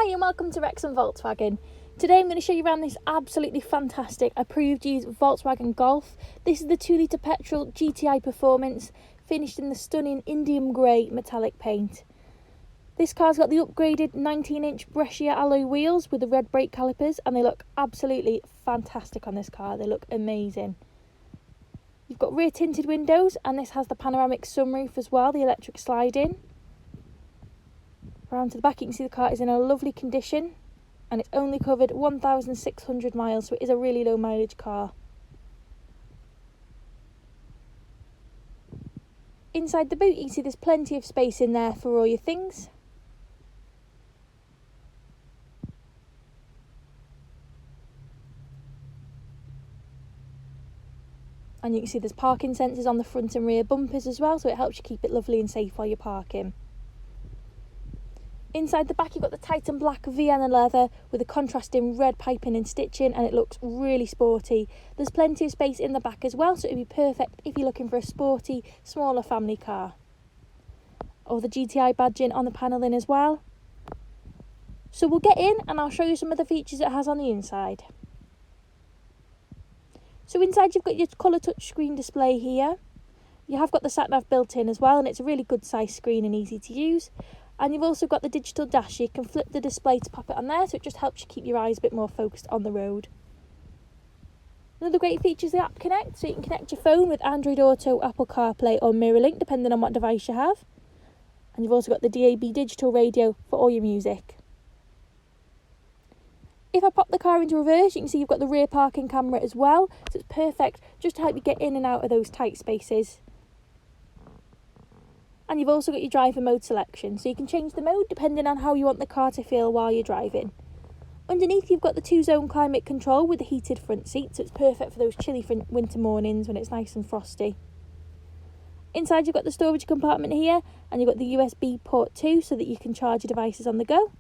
Hi and welcome to Wrexham Volkswagen. Today I'm going to show you around this absolutely fantastic approved used Volkswagen Golf. This is the 2-litre petrol GTI Performance, finished in the stunning Indium Grey metallic paint. This car's got the upgraded 19-inch Brescia alloy wheels with the red brake calipers, and they look absolutely fantastic on this car. They look amazing. You've got rear tinted windows, and this has the panoramic sunroof as well, the electric slide-in. Around to the back you can see the car is in a lovely condition, and it's only covered 1,600 miles, so it is a really low mileage car. Inside the boot you can see there's plenty of space in there for all your things. And you can see there's parking sensors on the front and rear bumpers as well, so it helps you keep it lovely and safe while you're parking. Inside the back you've got the Titan black Vienna leather with a contrasting red piping and stitching, and it looks really sporty. There's plenty of space in the back as well, so it'd be perfect if you're looking for a sporty, smaller family car. Or the GTI badging on the panelling as well. So we'll get in and I'll show you some of the features it has on the inside. So inside you've got your colour touchscreen display here. You have got the sat-nav built in as well, and it's a really good size screen and easy to use. And you've also got the digital dash, so you can flip the display to pop it on there, so it just helps you keep your eyes a bit more focused on the road. Another great feature is the App Connect, so you can connect your phone with Android Auto, Apple CarPlay or MirrorLink, depending on what device you have. And you've also got the DAB digital radio for all your music. If I pop the car into reverse, you can see you've got the rear parking camera as well, so it's perfect just to help you get in and out of those tight spaces. And you've also got your driver mode selection, so you can change the mode depending on how you want the car to feel while you're driving. Underneath you've got the 2-zone climate control with the heated front seat, so it's perfect for those chilly winter mornings when it's nice and frosty. Inside you've got the storage compartment here, and you've got the USB port too, so that you can charge your devices on the go.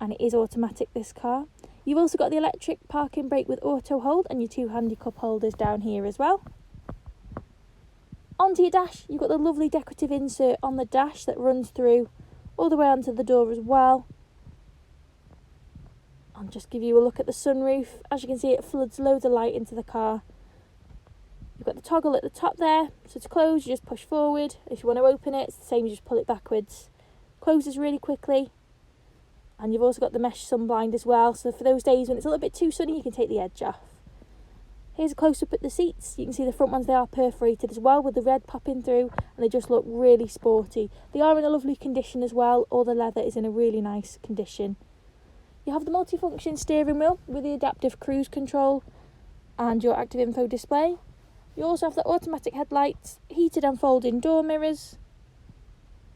And it is automatic, this car. You've also got the electric parking brake with auto hold, and your 2 handy cup holders down here as well. Onto your dash, you've got the lovely decorative insert on the dash that runs through all the way onto the door as well. I'll just give you a look at the sunroof. As you can see, it floods loads of light into the car. You've got the toggle at the top there, so to close you just push forward. If you want to open it, it's the same, you just pull it backwards. Closes really quickly. And you've also got the mesh sun blind as well, so for those days when it's a little bit too sunny you can take the edge off. Here's a close-up at the seats. You can see the front ones, they are perforated as well with the red popping through, and they just look really sporty. They are in a lovely condition as well. All the leather is in a really nice condition. You have the multifunction steering wheel with the adaptive cruise control and your active info display. You also have the automatic headlights, heated and folding door mirrors,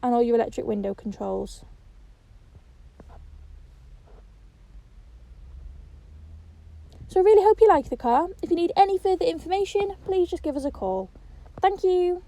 and all your electric window controls. So I really hope you like the car. If you need any further information, please just give us a call. Thank you.